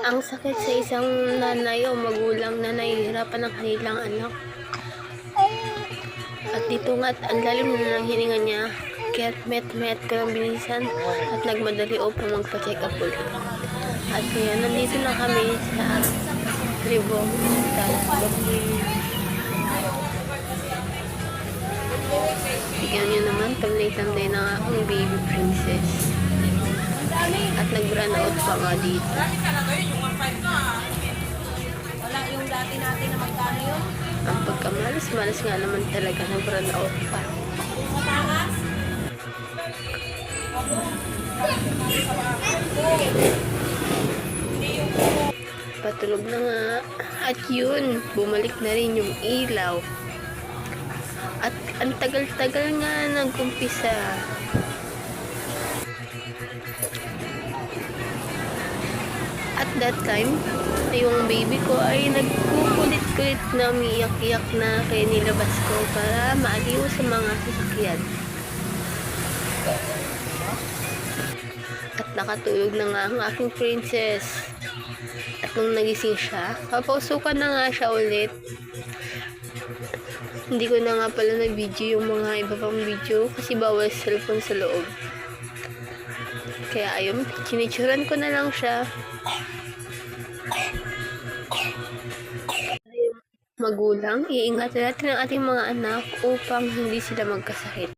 Ang sakit sa isang nanay o magulang na nahihirapan ng kanilang anak. At dito nga't ang lalim na ng hininga niya, kaya't met ko ng bilisan at nagmadali upang magpa-check up ulit. At ngayon, nandito na kami sa Tribo Hospital. Tignan nyo naman, tamlay-tamlay ng aking baby princess. At nag-run out pa nga dito. Wala yung dati natin na magkano yun? Ang pagkamalas-malas nga naman talaga, nag-run out pa. Patulog na nga. At yun, bumalik na rin yung ilaw. At ang tagal-tagal nga nag-umpisa. At that time, yung baby ko ay nagkukulit-kulit na umiyak-iyak na kaya nilabas ko para maaliw sa mga sasakyan. At nakatulog na nga ang aking princess. At nung nagising siya, papausukan na nga siya ulit. Hindi ko na nga pala na-video yung mga iba pang video kasi bawal cellphone sa loob. Kaya ayun, kinitsuran ko na lang siya. Magulang, iingatan natin ang ating mga anak upang hindi sila magkasakit.